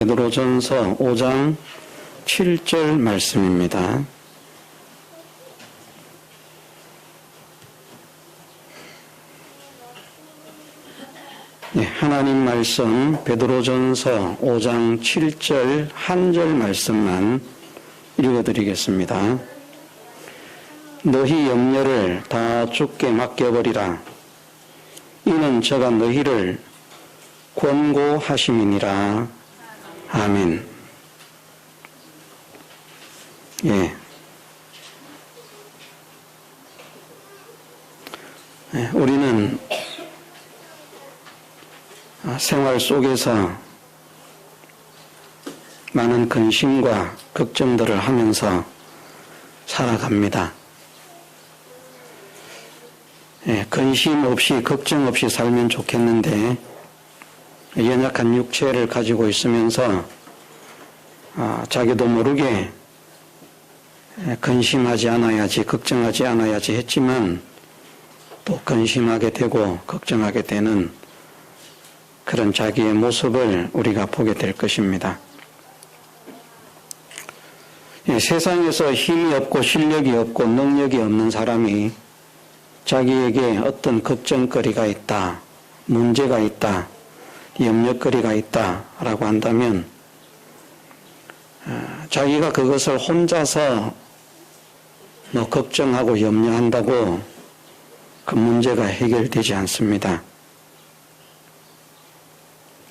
베드로전서 5장 7절 말씀입니다. 하나님 말씀 베드로전서 5장 7절 한 절 말씀만 읽어드리겠습니다. 너희 염려를 다 주께 맡겨버리라. 이는 저가 너희를 권고하심이니라. 아멘. 우리는 생활 속에서 많은 근심과 걱정들을 하면서 살아갑니다. 근심 없이 걱정 없이 살면 좋겠는데 연약한 육체를 가지고 있으면서 자기도 모르게 근심하지 않아야지, 걱정하지 않아야지 했지만 또 근심하게 되고 걱정하게 되는 그런 자기의 모습을 우리가 보게 될 것입니다. 세상에서 힘이 없고 실력이 없고 능력이 없는 사람이 자기에게 어떤 걱정거리가 있다, 문제가 있다, 염려거리가 있다라고 한다면 자기가 그것을 혼자서 걱정하고 염려한다고 그 문제가 해결되지 않습니다.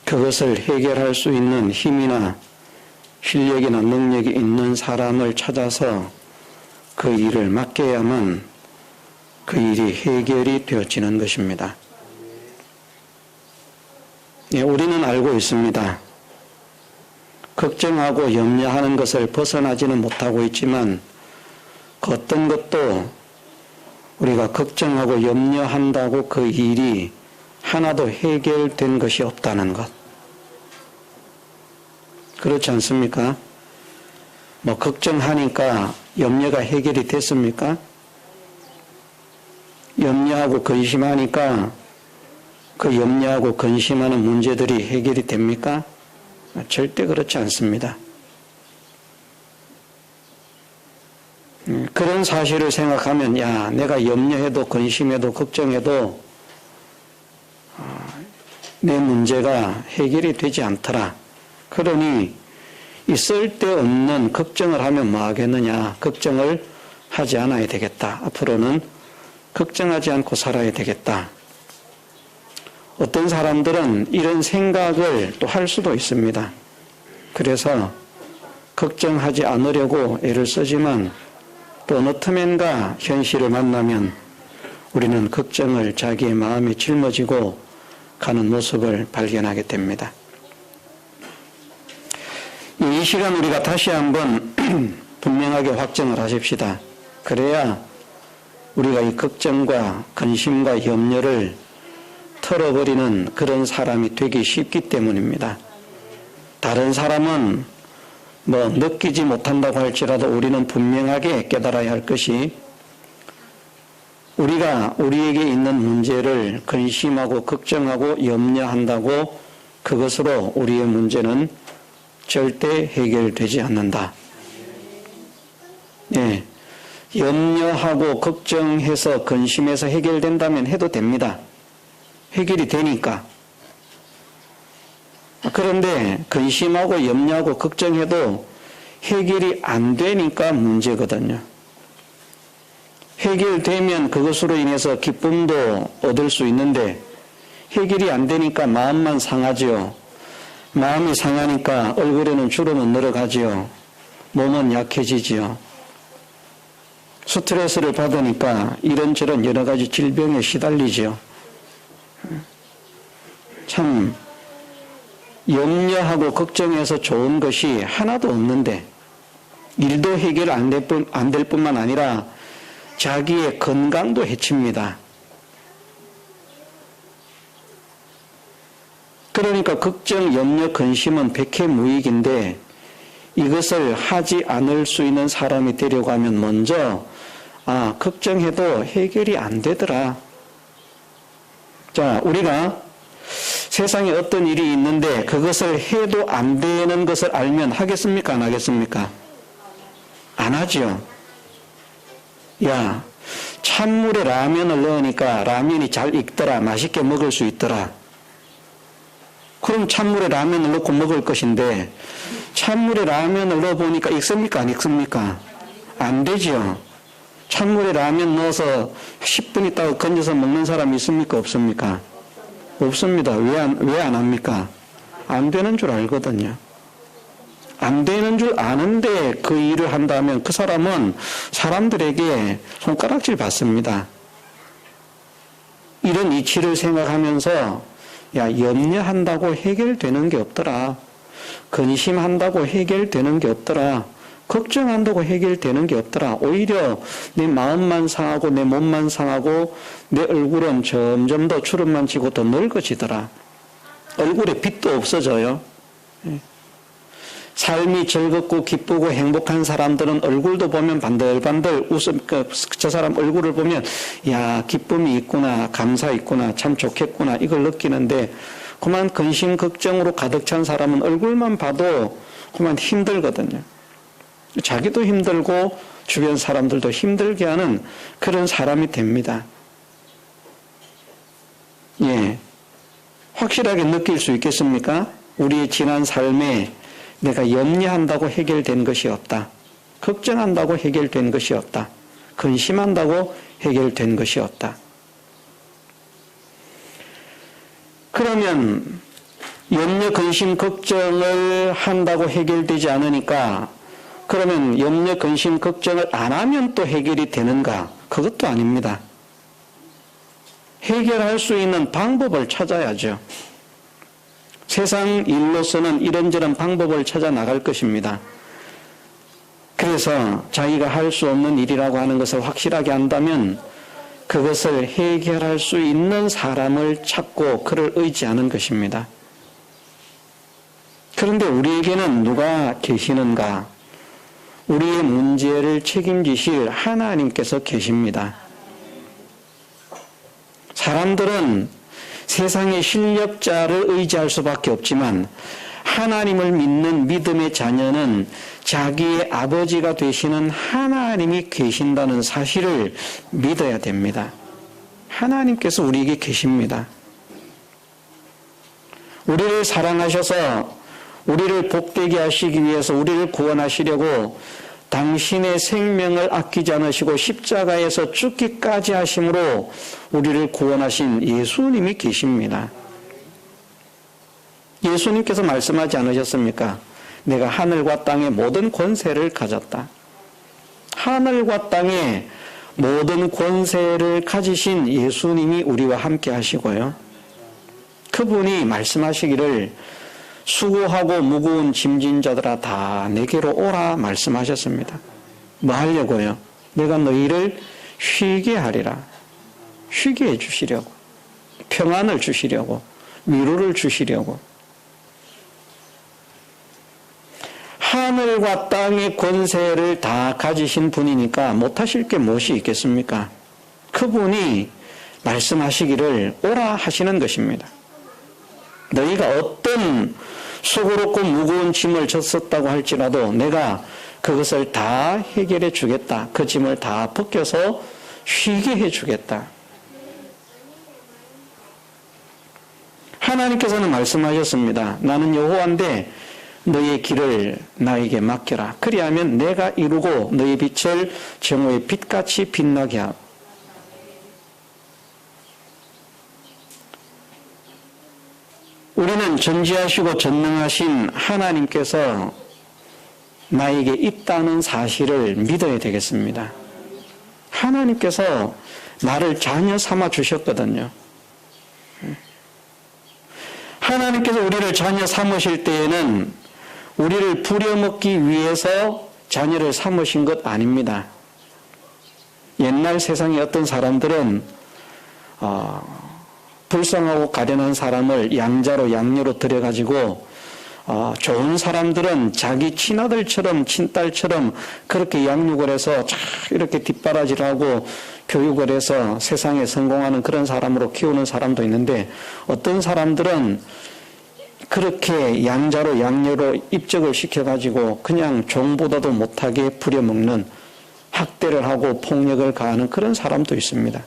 그것을 해결할 수 있는 힘이나 실력이나 능력이 있는 사람을 찾아서 그 일을 맡겨야만 그 일이 해결이 되어지는 것입니다. 우리는 알고 있습니다. 걱정하고 염려하는 것을 벗어나지는 못하고 있지만 그 어떤 것도 우리가 걱정하고 염려한다고 그 일이 하나도 해결된 것이 없다는 것. 그렇지 않습니까? 걱정하니까 염려가 해결이 됐습니까? 염려하고 근심하니까 그 염려하고 근심하는 문제들이 해결이 됩니까? 절대 그렇지 않습니다. 그런 사실을 생각하면 내가 염려해도 근심해도 걱정해도 내 문제가 해결이 되지 않더라. 그러니 이 쓸데없는 걱정을 하면 뭐 하겠느냐. 걱정을 하지 않아야 되겠다. 앞으로는 걱정하지 않고 살아야 되겠다. 어떤 사람들은 이런 생각을 또 할 수도 있습니다. 그래서 걱정하지 않으려고 애를 쓰지만 또 어느 틈엔가 현실을 만나면 우리는 걱정을 자기의 마음에 짊어지고 가는 모습을 발견하게 됩니다. 이 시간 우리가 다시 한번 분명하게 확정을 하십시다. 그래야 우리가 이 걱정과 근심과 염려를 털어버리는 그런 사람이 되기 쉽기 때문입니다. 다른 사람은 느끼지 못한다고 할지라도 우리는 분명하게 깨달아야 할 것이 우리가 우리에게 있는 문제를 근심하고 걱정하고 염려한다고 그것으로 우리의 문제는 절대 해결되지 않는다. 염려하고 걱정해서 근심해서 해결된다면 해도 됩니다. 해결이 되니까. 그런데 근심하고 염려하고 걱정해도 해결이 안 되니까 문제거든요. 해결되면 그것으로 인해서 기쁨도 얻을 수 있는데 해결이 안 되니까 마음만 상하지요. 마음이 상하니까 얼굴에는 주름은 늘어가지요. 몸은 약해지지요. 스트레스를 받으니까 이런저런 여러 가지 질병에 시달리지요. 참 염려하고 걱정해서 좋은 것이 하나도 없는데 일도 해결 안 될 뿐만 아니라 자기의 건강도 해칩니다. 그러니까 걱정, 염려, 근심은 백해무익인데 이것을 하지 않을 수 있는 사람이 되려고 하면 먼저 걱정해도 해결이 안 되더라. 자, 우리가 세상에 어떤 일이 있는데 그것을 해도 안 되는 것을 알면 하겠습니까? 안 하겠습니까? 안 하죠. 야, 찬물에 라면을 넣으니까 라면이 잘 익더라. 맛있게 먹을 수 있더라. 그럼 찬물에 라면을 넣고 먹을 것인데 찬물에 라면을 넣어보니까 익습니까? 안 익습니까? 안 되죠. 찬물에 라면 넣어서 10분 있다가 건져서 먹는 사람이 있습니까? 없습니까? 없습니다. 왜 안 합니까? 안 되는 줄 알거든요. 안 되는 줄 아는데 그 일을 한다면 그 사람은 사람들에게 손가락질 받습니다. 이런 이치를 생각하면서 야, 염려한다고 해결되는 게 없더라. 근심한다고 해결되는 게 없더라. 걱정한다고 해결되는 게 없더라. 오히려 내 마음만 상하고 내 몸만 상하고 내 얼굴은 점점 더 주름만 지고 더 늙어지더라. 얼굴에 빛도 없어져요. 삶이 즐겁고 기쁘고 행복한 사람들은 얼굴도 보면 반들반들 저 사람 얼굴을 보면 야, 기쁨이 있구나, 감사 있구나, 참 좋겠구나 이걸 느끼는데 그만 근심 걱정으로 가득 찬 사람은 얼굴만 봐도 그만 힘들거든요. 자기도 힘들고 주변 사람들도 힘들게 하는 그런 사람이 됩니다. 예, 확실하게 느낄 수 있겠습니까? 우리의 지난 삶에 내가 염려한다고 해결된 것이 없다. 걱정한다고 해결된 것이 없다. 근심한다고 해결된 것이 없다. 그러면 염려, 근심, 걱정을 한다고 해결되지 않으니까 그러면 염려, 근심, 걱정을 안 하면 또 해결이 되는가? 그것도 아닙니다. 해결할 수 있는 방법을 찾아야죠. 세상 일로서는 이런저런 방법을 찾아 나갈 것입니다. 그래서 자기가 할 수 없는 일이라고 하는 것을 확실하게 안다면 그것을 해결할 수 있는 사람을 찾고 그를 의지하는 것입니다. 그런데 우리에게는 누가 계시는가? 우리의 문제를 책임지실 하나님께서 계십니다. 사람들은 세상의 실력자를 의지할 수밖에 없지만 하나님을 믿는 믿음의 자녀는 자기의 아버지가 되시는 하나님이 계신다는 사실을 믿어야 됩니다. 하나님께서 우리에게 계십니다. 우리를 사랑하셔서 우리를 복되게 하시기 위해서 우리를 구원하시려고 당신의 생명을 아끼지 않으시고 십자가에서 죽기까지 하심으로 우리를 구원하신 예수님이 계십니다. 예수님께서 말씀하지 않으셨습니까? 내가 하늘과 땅의 모든 권세를 가졌다. 하늘과 땅의 모든 권세를 가지신 예수님이 우리와 함께 하시고요. 그분이 말씀하시기를 수고하고 무거운 짐진 자들아 다 내게로 오라 말씀하셨습니다. 뭐 하려고요? 내가 너희를 쉬게 하리라. 쉬게 해주시려고. 평안을 주시려고. 위로를 주시려고. 하늘과 땅의 권세를 다 가지신 분이니까 못하실 게 무엇이 있겠습니까? 그분이 말씀하시기를 오라 하시는 것입니다. 너희가 어떤 수고롭고 무거운 짐을 졌었다고 할지라도 내가 그것을 다 해결해 주겠다. 그 짐을 다 벗겨서 쉬게 해 주겠다. 하나님께서는 말씀하셨습니다. 나는 여호와인데 너희의 길을 나에게 맡겨라. 그리하면 내가 이루고 너희 빛을 정오의 빛같이 빛나게 하고 우리는 전지하시고 전능하신 하나님께서 나에게 있다는 사실을 믿어야 되겠습니다. 하나님께서 나를 자녀 삼아 주셨거든요. 하나님께서 우리를 자녀 삼으실 때에는 우리를 부려먹기 위해서 자녀를 삼으신 것 아닙니다. 옛날 세상의 어떤 사람들은 불쌍하고 가련한 사람을 양자로 양녀로 들여가지고 좋은 사람들은 자기 친아들처럼 친딸처럼 그렇게 양육을 해서 이렇게 뒷바라지를 하고 교육을 해서 세상에 성공하는 그런 사람으로 키우는 사람도 있는데, 어떤 사람들은 그렇게 양자로 양녀로 입적을 시켜가지고 그냥 종보다도 못하게 부려먹는, 학대를 하고 폭력을 가하는 그런 사람도 있습니다.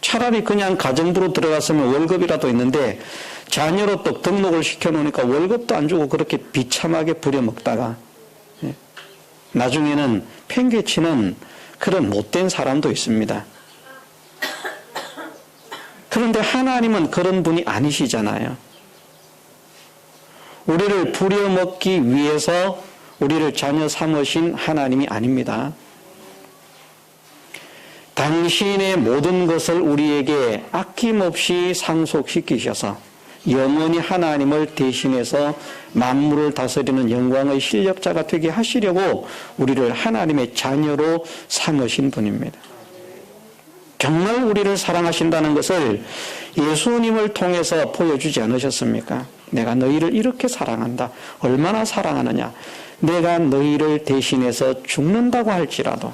차라리 그냥 가정부로 들어갔으면 월급이라도 있는데 자녀로 또 등록을 시켜놓으니까 월급도 안 주고 그렇게 비참하게 부려먹다가 나중에는 팽개치는 그런 못된 사람도 있습니다. 그런데 하나님은 그런 분이 아니시잖아요. 우리를 부려먹기 위해서 우리를 자녀 삼으신 하나님이 아닙니다. 당신의 모든 것을 우리에게 아낌없이 상속시키셔서 영원히 하나님을 대신해서 만물을 다스리는 영광의 실력자가 되게 하시려고 우리를 하나님의 자녀로 삼으신 분입니다. 정말 우리를 사랑하신다는 것을 예수님을 통해서 보여주지 않으셨습니까? 내가 너희를 이렇게 사랑한다. 얼마나 사랑하느냐? 내가 너희를 대신해서 죽는다고 할지라도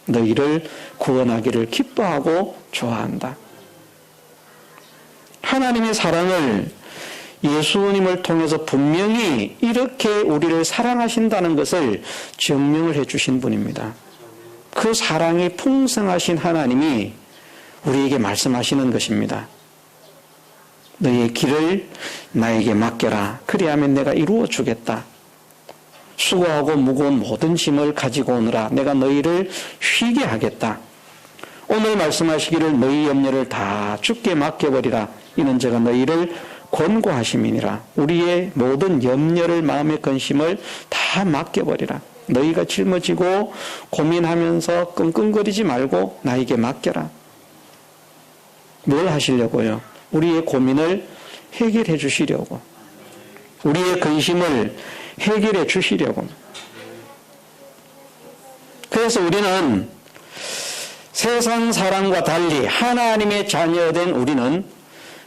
너희를 구원하기를 기뻐하고 좋아한다. 하나님의 사랑을 예수님을 통해서 분명히 이렇게 우리를 사랑하신다는 것을 증명을 해주신 분입니다. 그 사랑이 풍성하신 하나님이 우리에게 말씀하시는 것입니다. 너희의 길을 나에게 맡겨라. 그리하면 내가 이루어 주겠다. 수고하고 무거운 모든 짐을 가지고 오느라 내가 너희를 쉬게 하겠다. 오늘 말씀하시기를 너희 염려를 다 주께 맡겨버리라. 이는 제가 너희를 권고하심이니라. 우리의 모든 염려를, 마음의 근심을 다 맡겨버리라. 너희가 짊어지고 고민하면서 끙끙거리지 말고 나에게 맡겨라. 뭘 하시려고요? 우리의 고민을 해결해 주시려고, 우리의 근심을 해결해 주시려고. 그래서 우리는 세상 사람과 달리 하나님의 자녀된 우리는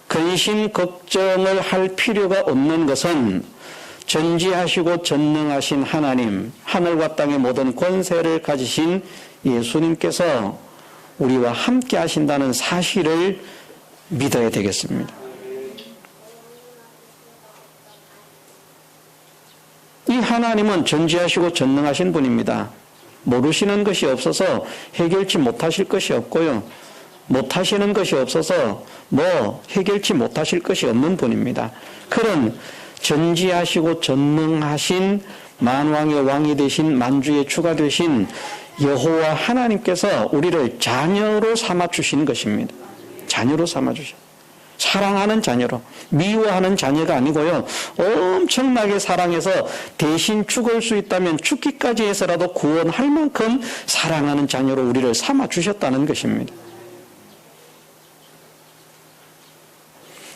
근심 걱정을 할 필요가 없는 것은 전지하시고 전능하신 하나님, 하늘과 땅의 모든 권세를 가지신 예수님께서 우리와 함께 하신다는 사실을 믿어야 되겠습니다. 이 하나님은 전지하시고 전능하신 분입니다. 모르시는 것이 없어서 해결치 못하실 것이 없고요. 못하시는 것이 없어서 해결치 못하실 것이 없는 분입니다. 그런 전지하시고 전능하신 만왕의 왕이 되신 만주의 주가 되신 여호와 하나님께서 우리를 자녀로 삼아주신 것입니다. 자녀로 삼아주신, 사랑하는 자녀로, 미워하는 자녀가 아니고요, 엄청나게 사랑해서 대신 죽을 수 있다면 죽기까지 해서라도 구원할 만큼 사랑하는 자녀로 우리를 삼아주셨다는 것입니다.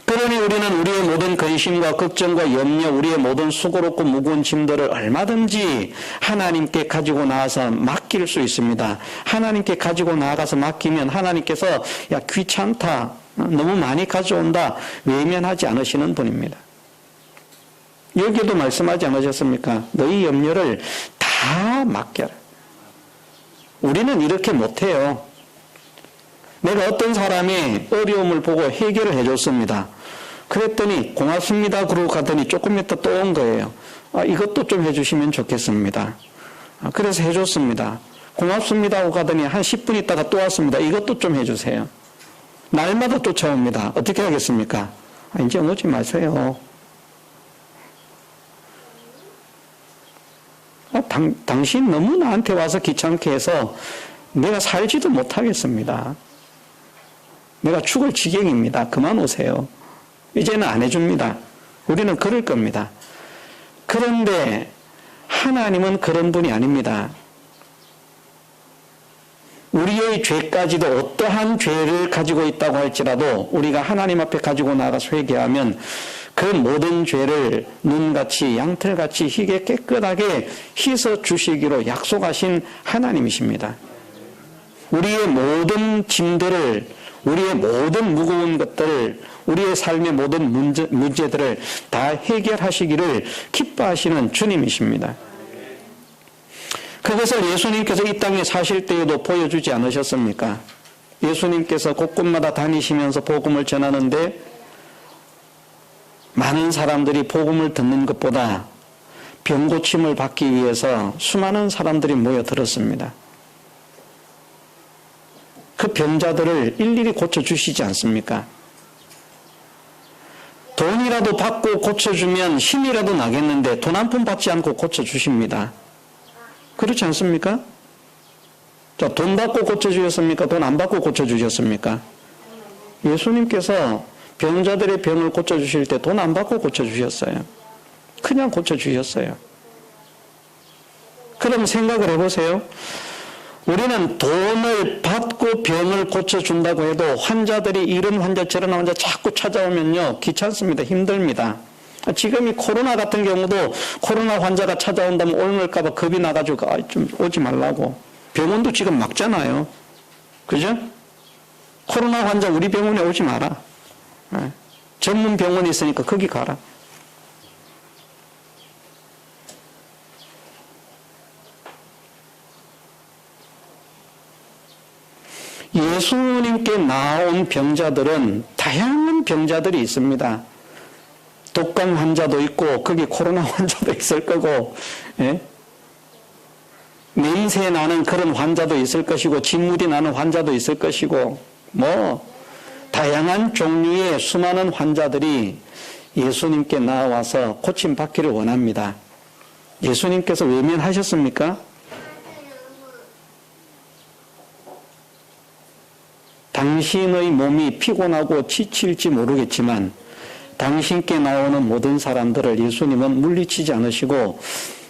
그러니 우리는 우리의 모든 근심과 걱정과 염려, 우리의 모든 수고롭고 무거운 짐들을 얼마든지 하나님께 가지고 나와서 맡길 수 있습니다. 하나님께 가지고 나가서 맡기면 하나님께서 야 귀찮다, 너무 많이 가져온다 외면하지 않으시는 분입니다. 여기도 말씀하지 않으셨습니까? 너희 염려를 다 맡겨라. 우리는 이렇게 못해요. 내가 어떤 사람이 어려움을 보고 해결을 해줬습니다. 그랬더니 고맙습니다 그러고 가더니 조금 있다 또 온 거예요. 이것도 좀 해주시면 좋겠습니다. 그래서 해줬습니다. 고맙습니다 하고 가더니 한 10분 있다가 또 왔습니다. 이것도 좀 해주세요. 날마다 쫓아옵니다. 어떻게 하겠습니까? 이제 오지 마세요. 당신 너무 나한테 와서 귀찮게 해서 내가 살지도 못하겠습니다. 내가 죽을 지경입니다. 그만 오세요. 이제는 안 해줍니다. 우리는 그럴 겁니다. 그런데 하나님은 그런 분이 아닙니다. 우리의 죄까지도 어떠한 죄를 가지고 있다고 할지라도 우리가 하나님 앞에 가지고 나가서 회개하면 그 모든 죄를 눈같이 양털같이 희게 깨끗하게 씻어 주시기로 약속하신 하나님이십니다. 우리의 모든 짐들을, 우리의 모든 무거운 것들을, 우리의 삶의 모든 문제들을 다 해결하시기를 기뻐하시는 주님이십니다. 그것을 예수님께서 이 땅에 사실 때에도 보여주지 않으셨습니까? 예수님께서 곳곳마다 다니시면서 복음을 전하는데 많은 사람들이 복음을 듣는 것보다 병 고침을 받기 위해서 수많은 사람들이 모여들었습니다. 그 병자들을 일일이 고쳐주시지 않습니까? 돈이라도 받고 고쳐주면 힘이라도 나겠는데 돈 한 푼 받지 않고 고쳐주십니다. 그렇지 않습니까? 자, 돈 받고 고쳐주셨습니까? 돈 안 받고 고쳐주셨습니까? 예수님께서 병자들의 병을 고쳐주실 때 돈 안 받고 고쳐주셨어요. 그냥 고쳐주셨어요. 그럼 생각을 해보세요. 우리는 돈을 받고 병을 고쳐준다고 해도 환자들이 이런 환자 저런 환자 자꾸 찾아오면요 귀찮습니다. 힘듭니다. 지금 이 코로나 같은 경우도 코로나 환자가 찾아온다면 옮을까 봐 겁이 나가지고 좀 오지 말라고. 병원도 지금 막잖아요. 그죠? 코로나 환자 우리 병원에 오지 마라. 전문 병원이 있으니까 거기 가라. 예수님께 나온 병자들은 다양한 병자들이 있습니다. 독감 환자도 있고 거기 코로나 환자도 있을 거고, 예? 냄새 나는 그런 환자도 있을 것이고 진물이 나는 환자도 있을 것이고 다양한 종류의 수많은 환자들이 예수님께 나와서 고침받기를 원합니다. 예수님께서 외면하셨습니까? 당신의 몸이 피곤하고 지칠지 모르겠지만 당신께 나오는 모든 사람들을 예수님은 물리치지 않으시고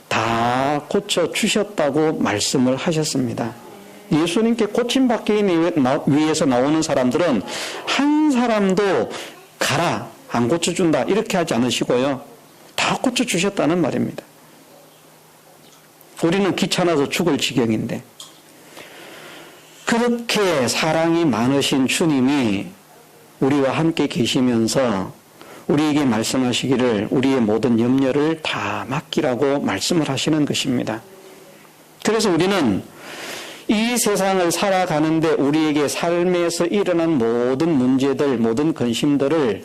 다 고쳐주셨다고 말씀을 하셨습니다. 예수님께 고침받기 위해서 나오는 사람들은 한 사람도 가라, 안 고쳐준다 이렇게 하지 않으시고요. 다 고쳐주셨다는 말입니다. 우리는 귀찮아서 죽을 지경인데 그렇게 사랑이 많으신 주님이 우리와 함께 계시면서 우리에게 말씀하시기를 우리의 모든 염려를 다 맡기라고 말씀을 하시는 것입니다. 그래서 우리는 이 세상을 살아가는데 우리에게 삶에서 일어난 모든 문제들, 모든 근심들을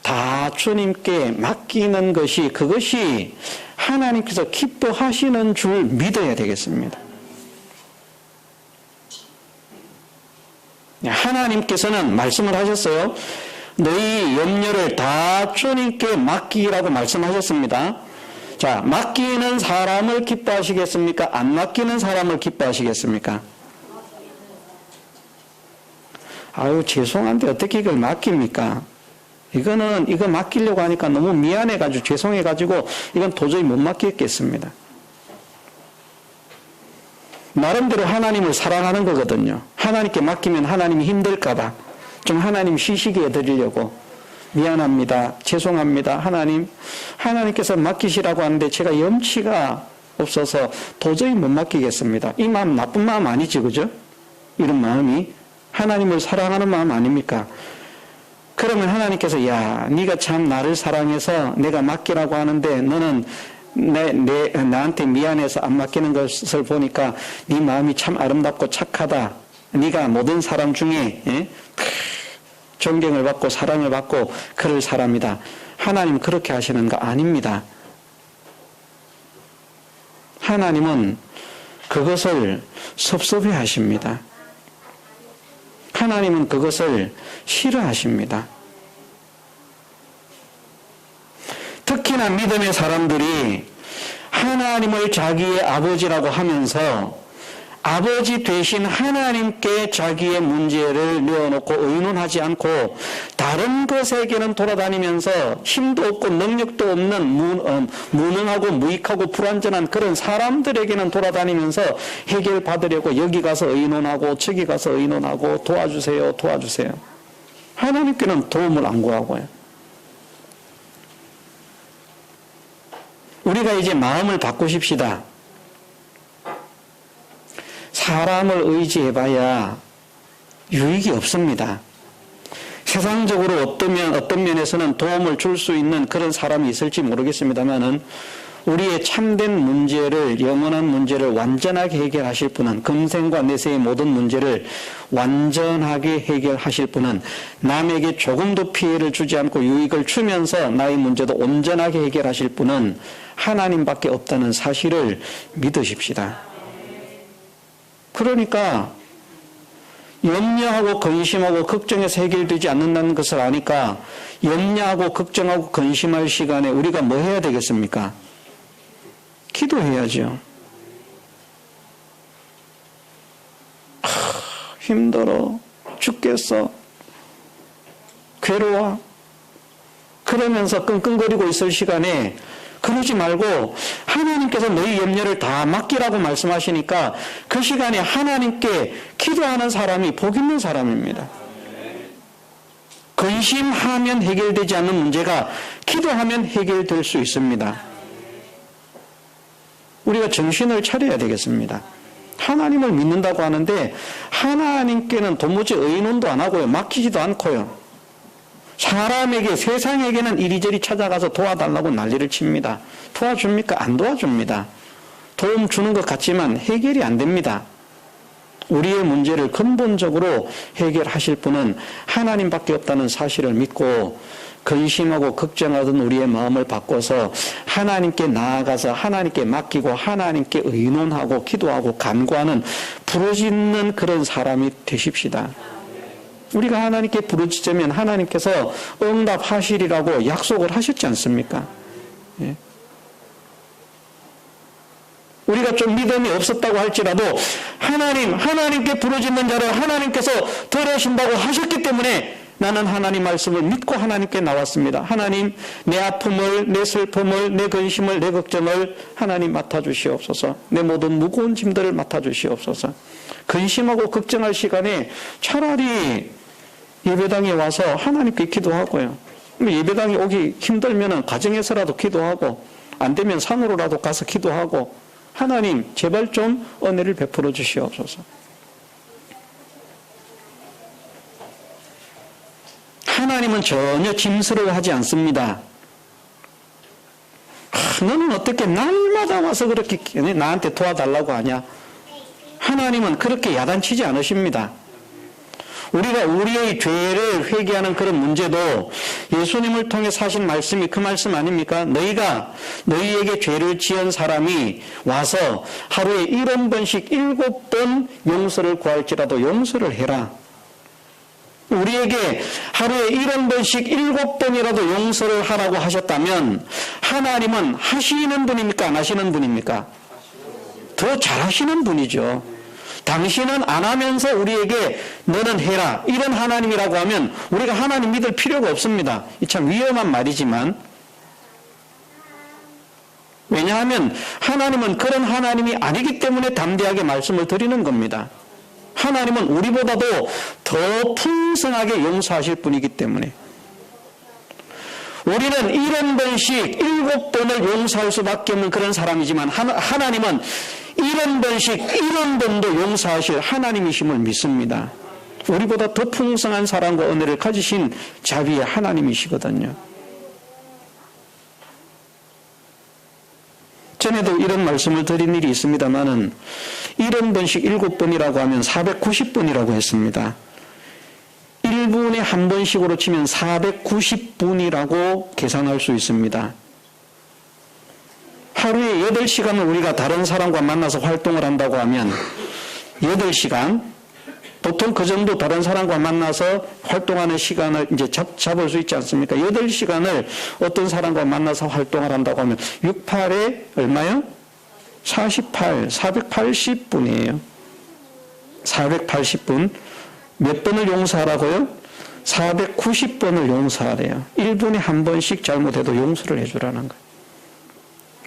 다 주님께 맡기는 것이 그것이 하나님께서 기뻐하시는 줄 믿어야 되겠습니다. 하나님께서는 말씀을 하셨어요. 너희 염려를 다 주님께 맡기라고 말씀하셨습니다. 자, 맡기는 사람을 기뻐하시겠습니까? 안 맡기는 사람을 기뻐하시겠습니까? 아유, 죄송한데 어떻게 이걸 맡깁니까? 이거 맡기려고 하니까 너무 미안해가지고 죄송해가지고 이건 도저히 못 맡기겠습니다. 나름대로 하나님을 사랑하는 거거든요. 하나님께 맡기면 하나님이 힘들까봐 좀 하나님 쉬시게 해드리려고 미안합니다. 죄송합니다. 하나님께서 맡기시라고 하는데 제가 염치가 없어서 도저히 못 맡기겠습니다. 이 마음 나쁜 마음 아니지, 그죠? 이런 마음이 하나님을 사랑하는 마음 아닙니까? 그러면 하나님께서 네가 참 나를 사랑해서 내가 맡기라고 하는데 너는 나한테 미안해서 안 맡기는 것을 보니까 네 마음이 참 아름답고 착하다. 네가 모든 사람 중에 존경을 받고 사랑을 받고 그럴 사람이다. 하나님 그렇게 하시는 거 아닙니다. 하나님은 그것을 섭섭해 하십니다. 하나님은 그것을 싫어하십니다. 특히나 믿음의 사람들이 하나님을 자기의 아버지라고 하면서 아버지 되신 하나님께 자기의 문제를 내어놓고 의논하지 않고 다른 것에게는 돌아다니면서 힘도 없고 능력도 없는 무능하고 무익하고 불완전한 그런 사람들에게는 돌아다니면서 해결받으려고 여기 가서 의논하고 저기 가서 의논하고 도와주세요. 하나님께는 도움을 안 구하고요. 우리가 이제 마음을 바꾸십시다. 사람을 의지해봐야 유익이 없습니다. 세상적으로 어떤 면에서는 도움을 줄 수 있는 그런 사람이 있을지 모르겠습니다만은 우리의 참된 문제를, 영원한 문제를 완전하게 해결하실 분은, 금생과 내세의 모든 문제를 완전하게 해결하실 분은, 남에게 조금도 피해를 주지 않고 유익을 주면서 나의 문제도 온전하게 해결하실 분은 하나님밖에 없다는 사실을 믿으십시다. 그러니까 염려하고 근심하고 걱정해서 해결되지 않는다는 것을 아니까 염려하고 걱정하고 근심할 시간에 우리가 뭐 해야 되겠습니까? 기도해야죠. 힘들어 죽겠어, 괴로워, 그러면서 끙끙거리고 있을 시간에 그러지 말고 하나님께서 너희 염려를 다 맡기라고 말씀하시니까 그 시간에 하나님께 기도하는 사람이 복 있는 사람입니다. 근심하면 해결되지 않는 문제가 기도하면 해결될 수 있습니다. 우리가 정신을 차려야 되겠습니다. 하나님을 믿는다고 하는데 하나님께는 도무지 의논도 안 하고요, 맡기지도 않고요, 사람에게, 세상에게는 이리저리 찾아가서 도와달라고 난리를 칩니다. 도와줍니까? 안 도와줍니다. 도움 주는 것 같지만 해결이 안 됩니다. 우리의 문제를 근본적으로 해결하실 분은 하나님밖에 없다는 사실을 믿고 근심하고 걱정하던 우리의 마음을 바꿔서 하나님께 나아가서 하나님께 맡기고 하나님께 의논하고 기도하고 간구하는 부르짖는 그런 사람이 되십시다. 우리가 하나님께 부르짖으면 하나님께서 응답하시리라고 약속을 하셨지 않습니까? 예. 우리가 좀 믿음이 없었다고 할지라도 하나님께 부르짖는 자를 하나님께서 들으신다고 하셨기 때문에 나는 하나님 말씀을 믿고 하나님께 나왔습니다. 하나님, 내 아픔을, 내 슬픔을, 내 근심을, 내 걱정을 하나님 맡아주시옵소서. 내 모든 무거운 짐들을 맡아주시옵소서. 근심하고 걱정할 시간에 차라리 예배당에 와서 하나님께 기도하고요. 예배당에 오기 힘들면 가정에서라도 기도하고, 안 되면 산으로라도 가서 기도하고, 하나님 제발 좀 은혜를 베풀어 주시옵소서. 하나님은 전혀 짐스러워하지 않습니다. 너는 어떻게 날마다 와서 그렇게 나한테 도와달라고 하냐? 하나님은 그렇게 야단치지 않으십니다. 우리가 우리의 죄를 회개하는 그런 문제도 예수님을 통해 사신 말씀이 그 말씀 아닙니까? 너희에게 죄를 지은 사람이 와서 하루에 70번씩 7번 용서를 구할지라도 용서를 해라. 우리에게 하루에 70번씩 7번이라도 용서를 하라고 하셨다면 하나님은 하시는 분입니까? 안 하시는 분입니까? 더 잘하시는 분이죠. 당신은 안 하면서 우리에게 너는 해라, 이런 하나님이라고 하면 우리가 하나님 믿을 필요가 없습니다. 참 위험한 말이지만, 왜냐하면 하나님은 그런 하나님이 아니기 때문에 담대하게 말씀을 드리는 겁니다. 하나님은 우리보다도 더 풍성하게 용서하실 분이기 때문에. 우리는 70번씩 7번을 용서할 수밖에 없는 그런 사람이지만 하나님은 70번씩 70번도 용서하실 하나님이심을 믿습니다. 우리보다 더 풍성한 사랑과 은혜를 가지신 자비의 하나님이시거든요. 전에도 이런 말씀을 드린 일이 있습니다만은 70번씩 7번이라고 하면 490번이라고 했습니다. 1분에 한 번씩으로 치면 490분이라고 계산할 수 있습니다. 하루에 8시간을 우리가 다른 사람과 만나서 활동을 한다고 하면 8시간, 보통 그 정도 다른 사람과 만나서 활동하는 시간을 이제 잡을 수 있지 않습니까? 8시간을 어떤 사람과 만나서 활동을 한다고 하면 6, 8에 얼마요? 48, 480분이에요. 480분. 몇 번을 용서하라고요? 490번을 용서하래요. 1분에 한 번씩 잘못해도 용서를 해주라는 거예요.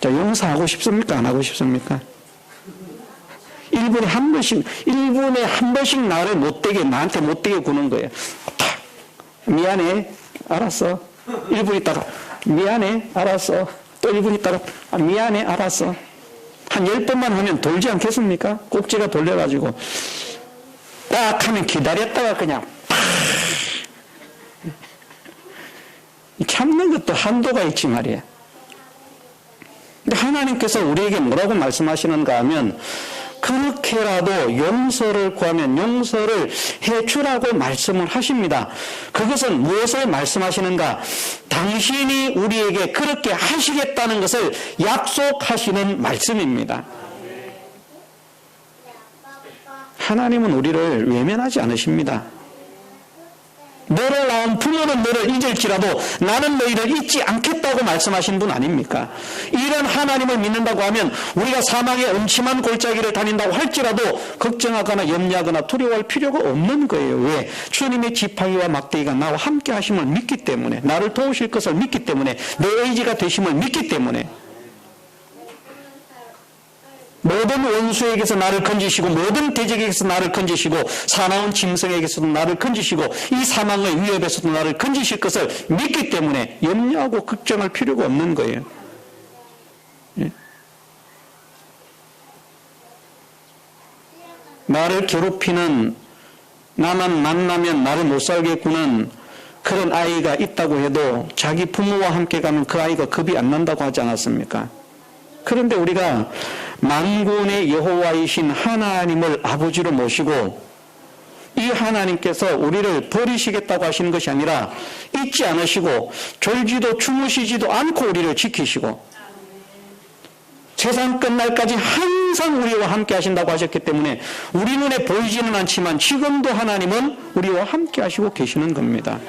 자, 용서하고 싶습니까? 안 하고 싶습니까? 1분에 한 번씩 나를 나한테 못되게 구는 거예요. 탁! 미안해. 알았어. 1분 있다가, 미안해. 알았어. 또 1분 있다가, 미안해. 알았어. 한 10번만 하면 돌지 않겠습니까? 꼭지가 돌려가지고. 딱 하면 기다렸다가 그냥, 팍! 참는 것도 한도가 있지 말이야. 근데 하나님께서 우리에게 뭐라고 말씀하시는가 하면 그렇게라도 용서를 구하면 용서를 해주라고 말씀을 하십니다. 그것은 무엇을 말씀하시는가? 당신이 우리에게 그렇게 하시겠다는 것을 약속하시는 말씀입니다. 하나님은 우리를 외면하지 않으십니다. 너를 낳은 부모는 너를 잊을지라도 나는 너희를 잊지 않겠다고 말씀하신 분 아닙니까? 이런 하나님을 믿는다고 하면 우리가 사망의 음침한 골짜기를 다닌다고 할지라도 걱정하거나 염려하거나 두려워할 필요가 없는 거예요. 왜? 주님의 지팡이와 막대기가 나와 함께 하심을 믿기 때문에, 나를 도우실 것을 믿기 때문에, 내 의지가 되심을 믿기 때문에, 모든 원수에게서 나를 건지시고 모든 대적에게서 나를 건지시고 사나운 짐승에게서도 나를 건지시고 이 사망의 위협에서도 나를 건지실 것을 믿기 때문에 염려하고 걱정할 필요가 없는 거예요. 예? 나를 괴롭히는, 나만 만나면 나를 못 살게 구는 그런 아이가 있다고 해도 자기 부모와 함께 가면 그 아이가 겁이 안 난다고 하지 않았습니까? 그런데 우리가 만군의 여호와이신 하나님을 아버지로 모시고 이 하나님께서 우리를 버리시겠다고 하시는 것이 아니라 잊지 않으시고 졸지도 주무시지도 않고 우리를 지키시고 세상 끝날까지 항상 우리와 함께 하신다고 하셨기 때문에 우리 눈에 보이지는 않지만 지금도 하나님은 우리와 함께 하시고 계시는 겁니다.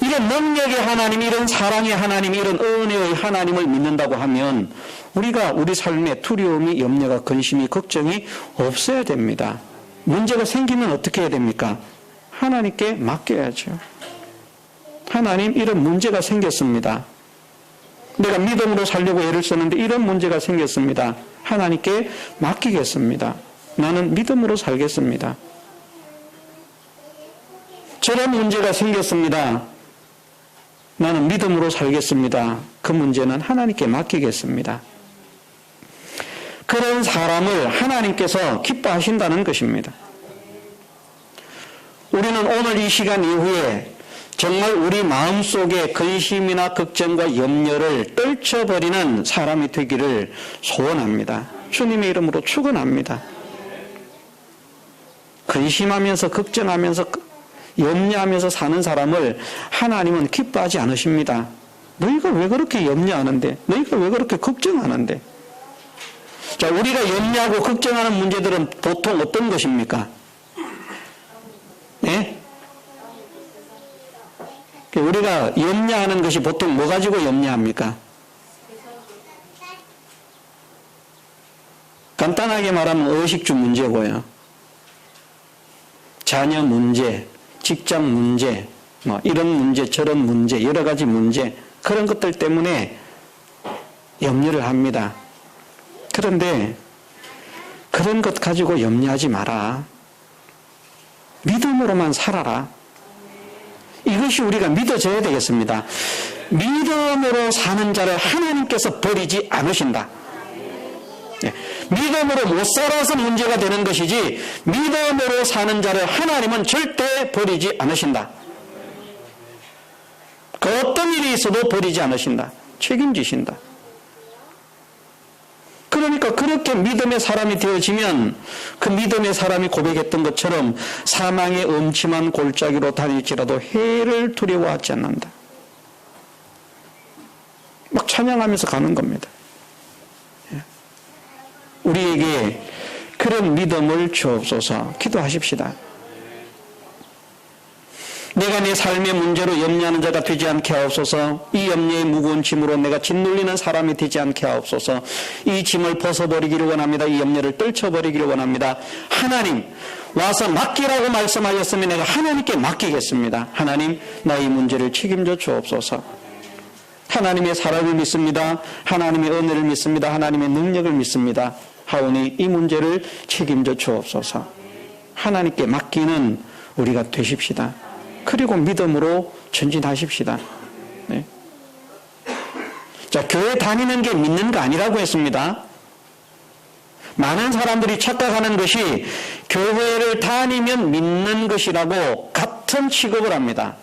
이런 능력의 하나님, 이런 사랑의 하나님, 이런 은혜의 하나님을 믿는다고 하면 우리가 우리 삶에 두려움이, 염려가, 근심이, 걱정이 없어야 됩니다. 문제가 생기면 어떻게 해야 됩니까? 하나님께 맡겨야죠. 하나님, 이런 문제가 생겼습니다. 내가 믿음으로 살려고 애를 썼는데 이런 문제가 생겼습니다. 하나님께 맡기겠습니다. 나는 믿음으로 살겠습니다. 저런 문제가 생겼습니다. 나는 믿음으로 살겠습니다. 그 문제는 하나님께 맡기겠습니다. 그런 사람을 하나님께서 기뻐하신다는 것입니다. 우리는 오늘 이 시간 이후에 정말 우리 마음속에 근심이나 걱정과 염려를 떨쳐버리는 사람이 되기를 소원합니다. 주님의 이름으로 축원합니다. 근심하면서 걱정하면서 염려하면서 사는 사람을 하나님은 기뻐하지 않으십니다. 너희가 왜 그렇게 염려하는데? 너희가 왜 그렇게 걱정하는데? 자, 우리가 염려하고 걱정하는 문제들은 보통 어떤 것입니까? 네? 우리가 염려하는 것이 보통 뭐 가지고 염려합니까? 간단하게 말하면 의식주 문제고요. 자녀 문제, 직장 문제, 뭐 이런 문제, 저런 문제, 여러 가지 문제, 그런 것들 때문에 염려를 합니다. 그런데 그런 것 가지고 염려하지 마라. 믿음으로만 살아라. 이것이 우리가 믿어져야 되겠습니다. 믿음으로 사는 자를 하나님께서 버리지 않으신다. 믿음으로 못 살아서 문제가 되는 것이지 믿음으로 사는 자를 하나님은 절대 버리지 않으신다. 그 어떤 일이 있어도 버리지 않으신다. 책임지신다. 그러니까 그렇게 믿음의 사람이 되어지면 그 믿음의 사람이 고백했던 것처럼 사망의 음침한 골짜기로 다닐지라도 해를 두려워하지 않는다. 막 찬양하면서 가는 겁니다. 우리에게 그런 믿음을 주옵소서. 기도하십시다. 내가 내 삶의 문제로 염려하는 자가 되지 않게 하옵소서. 이 염려의 무거운 짐으로 내가 짓눌리는 사람이 되지 않게 하옵소서. 이 짐을 벗어버리기를 원합니다. 이 염려를 떨쳐버리기를 원합니다. 하나님, 와서 맡기라고 말씀하셨으면 내가 하나님께 맡기겠습니다. 하나님, 나의 문제를 책임져 주옵소서. 하나님의 사랑을 믿습니다. 하나님의 은혜를 믿습니다. 하나님의 능력을 믿습니다. 하오니 이 문제를 책임져 주옵소서. 하나님께 맡기는 우리가 되십시다. 그리고 믿음으로 전진하십시다. 네. 자, 교회 다니는 게 믿는 거 아니라고 했습니다. 많은 사람들이 착각하는 것이 교회를 다니면 믿는 것이라고 같은 취급을 합니다.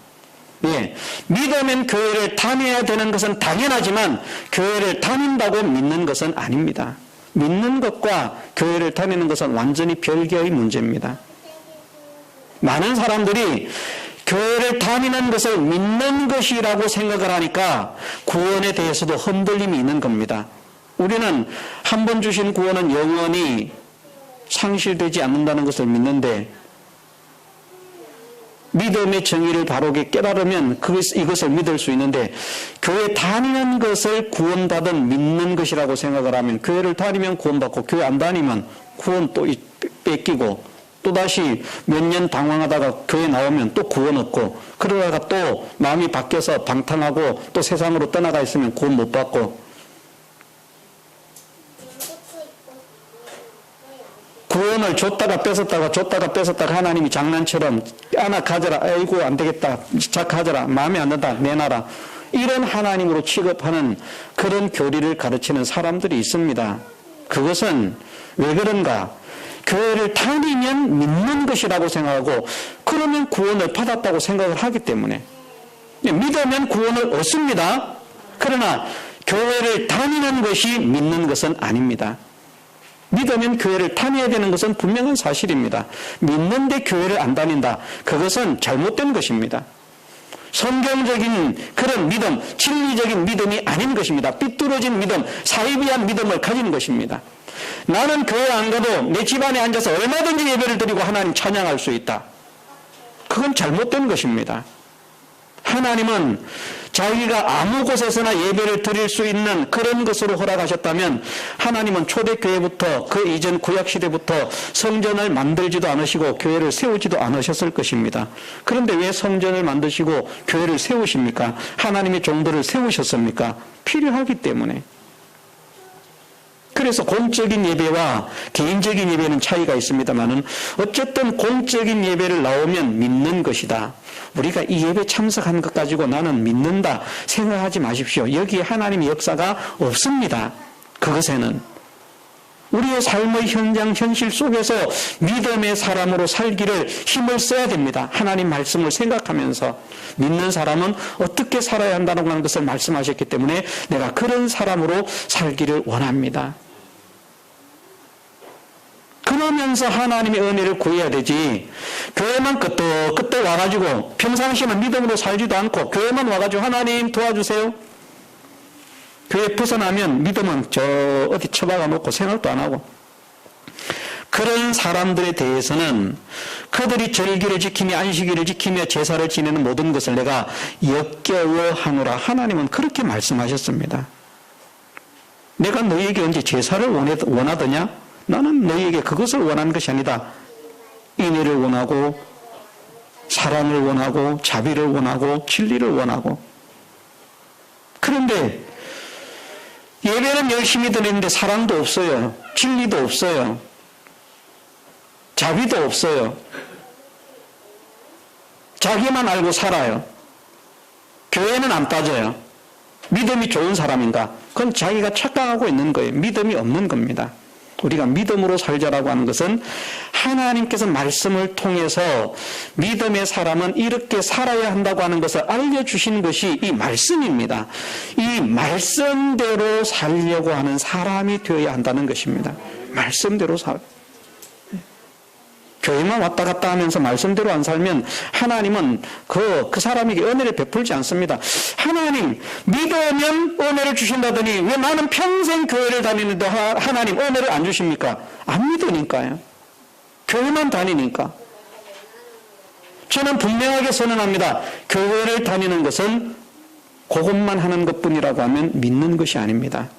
예, 믿으면 교회를 다녀야 되는 것은 당연하지만 교회를 다닌다고 믿는 것은 아닙니다. 믿는 것과 교회를 다니는 것은 완전히 별개의 문제입니다. 많은 사람들이 교회를 다니는 것을 믿는 것이라고 생각을 하니까 구원에 대해서도 흔들림이 있는 겁니다. 우리는 한 번 주신 구원은 영원히 상실되지 않는다는 것을 믿는데 믿음의 정의를 바르게 깨달으면 이것을 믿을 수 있는데 교회 다니는 것을 구원받은 믿는 것이라고 생각을 하면 교회를 다니면 구원받고 교회 안 다니면 구원 또 뺏기고 또다시 몇 년 방황하다가 교회 나오면 또 구원 얻고 그러다가 또 마음이 바뀌어서 방탕하고 또 세상으로 떠나가 있으면 구원 못 받고 구원을 줬다가 뺏었다가 하나님이 장난처럼 하나 가져라. 아이고 안 되겠다. 자 가져라. 마음에 안 든다. 내놔라. 이런 하나님으로 취급하는 그런 교리를 가르치는 사람들이 있습니다. 그것은 왜 그런가? 교회를 다니면 믿는 것이라고 생각하고 그러면 구원을 받았다고 생각을 하기 때문에 믿으면 구원을 얻습니다. 그러나 교회를 다니는 것이 믿는 것은 아닙니다. 믿으면 교회를 다녀야 되는 것은 분명한 사실입니다. 믿는데 교회를 안 다닌다. 그것은 잘못된 것입니다. 성경적인 그런 믿음, 진리적인 믿음이 아닌 것입니다. 삐뚤어진 믿음, 사이비한 믿음을 가진 것입니다. 나는 교회 안 가도 내 집안에 앉아서 얼마든지 예배를 드리고 하나님 찬양할 수 있다. 그건 잘못된 것입니다. 하나님은 자기가 아무 곳에서나 예배를 드릴 수 있는 그런 것으로 허락하셨다면 하나님은 초대교회부터 그 이전 구약시대부터 성전을 만들지도 않으시고 교회를 세우지도 않으셨을 것입니다. 그런데 왜 성전을 만드시고 교회를 세우십니까? 하나님의 종들을 세우셨습니까? 필요하기 때문에. 그래서 공적인 예배와 개인적인 예배는 차이가 있습니다만은 어쨌든 공적인 예배를 나오면 믿는 것이다. 우리가 이 예배 참석하는 것 가지고 나는 믿는다 생각하지 마십시오. 여기에 하나님의 역사가 없습니다. 그것에는. 우리의 삶의 현장 현실 속에서 믿음의 사람으로 살기를 힘을 써야 됩니다. 하나님 말씀을 생각하면서 믿는 사람은 어떻게 살아야 한다는 것을 말씀하셨기 때문에 내가 그런 사람으로 살기를 원합니다. 그러면서 하나님의 은혜를 구해야 되지 교회만 끄떡끄떡 와가지고 평상시에는 믿음으로 살지도 않고 교회만 와가지고 하나님 도와주세요. 교회 벗어나면 믿음은 저 어디 처박아 놓고 생각도 안 하고 그런 사람들에 대해서는 그들이 절기를 지키며 안식일을 지키며 제사를 지내는 모든 것을 내가 역겨워하노라. 하나님은 그렇게 말씀하셨습니다. 내가 너희에게 언제 제사를 원하더냐? 나는 너희에게 그것을 원하는 것이 아니다. 인애를 원하고 사랑을 원하고 자비를 원하고 진리를 원하고. 그런데 예배는 열심히 드리는데 사랑도 없어요. 진리도 없어요. 자비도 없어요. 자기만 알고 살아요. 교회는 안 빠져요. 믿음이 좋은 사람인가? 그건 자기가 착각하고 있는 거예요. 믿음이 없는 겁니다. 우리가 믿음으로 살자라고 하는 것은 하나님께서 말씀을 통해서 믿음의 사람은 이렇게 살아야 한다고 하는 것을 알려주신 것이 이 말씀입니다. 이 말씀대로 살려고 하는 사람이 되어야 한다는 것입니다. 말씀대로 교회만 왔다 갔다 하면서 말씀대로 안 살면 하나님은 그 사람에게 은혜를 베풀지 않습니다. 하나님 믿으면 은혜를 주신다더니 왜 나는 평생 교회를 다니는데 하나님 은혜를 안 주십니까? 안 믿으니까요. 교회만 다니니까. 저는 분명하게 선언합니다. 교회를 다니는 것은 그것만 하는 것뿐이라고 하면 믿는 것이 아닙니다.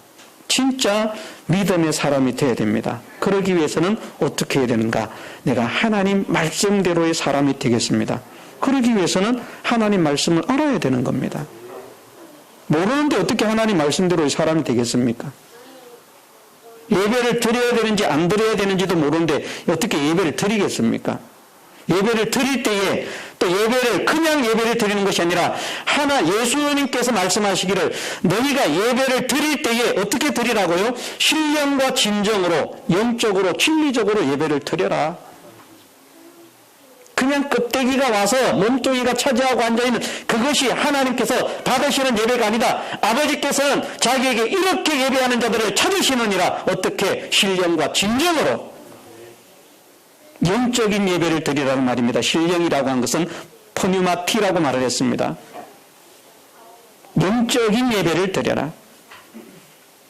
진짜 믿음의 사람이 되어야 됩니다. 그러기 위해서는 어떻게 해야 되는가? 내가 하나님 말씀대로의 사람이 되겠습니다. 그러기 위해서는 하나님 말씀을 알아야 되는 겁니다. 모르는데 어떻게 하나님 말씀대로의 사람이 되겠습니까? 예배를 드려야 되는지 안 드려야 되는지도 모르는데 어떻게 예배를 드리겠습니까? 예배를 드릴 때에 또 예배를 그냥 예배를 드리는 것이 아니라 예수님께서 말씀하시기를 너희가 예배를 드릴 때에 어떻게 드리라고요? 신령과 진정으로 영적으로 진리적으로 예배를 드려라. 그냥 껍데기가 와서 몸뚱이가 차지하고 앉아있는 그것이 하나님께서 받으시는 예배가 아니다. 아버지께서는 자기에게 이렇게 예배하는 자들을 찾으시느니라. 어떻게? 신령과 진정으로 영적인 예배를 드리라는 말입니다. 신령이라고 한 것은 포뉴마티라고 말을 했습니다. 영적인 예배를 드려라.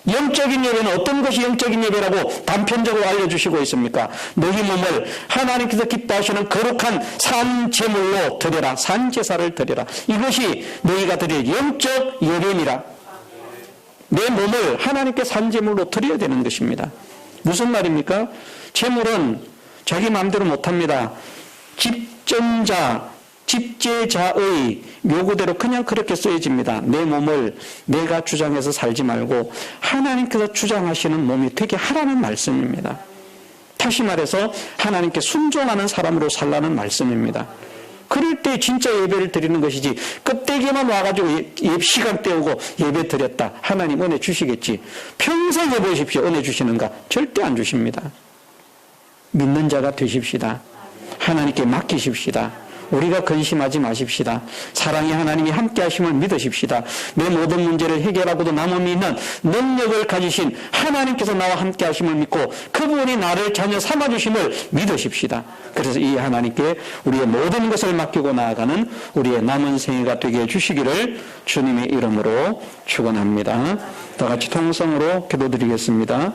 영적인 예배는 어떤 것이 영적인 예배라고 단편적으로 알려주시고 있습니까? 너희 몸을 하나님께서 기뻐하시는 거룩한 산제물로 드려라. 산제사를 드려라. 이것이 너희가 드릴 영적 예배니라. 내 몸을 하나님께 산제물로 드려야 되는 것입니다. 무슨 말입니까? 제물은 자기 마음대로 못합니다. 집제자의 요구대로 그냥 그렇게 쓰여집니다. 내 몸을 내가 주장해서 살지 말고 하나님께서 주장하시는 몸이 되게 하라는 말씀입니다. 다시 말해서 하나님께 순종하는 사람으로 살라는 말씀입니다. 그럴 때 진짜 예배를 드리는 것이지 껍데기만 와가지고 시간 때우고 예배 드렸다. 하나님 은혜 주시겠지. 평생 예배 오십시오. 은혜 주시는가? 절대 안 주십니다. 믿는 자가 되십시다. 하나님께 맡기십시다. 우리가 근심하지 마십시다. 사랑의 하나님이 함께 하심을 믿으십시다. 내 모든 문제를 해결하고도 남음이 있는 능력을 가지신 하나님께서 나와 함께 하심을 믿고 그분이 나를 자녀 삼아주심을 믿으십시다. 그래서 이 하나님께 우리의 모든 것을 맡기고 나아가는 우리의 남은 생애가 되게 해주시기를 주님의 이름으로 축원합니다. 다 같이 통성으로 기도드리겠습니다.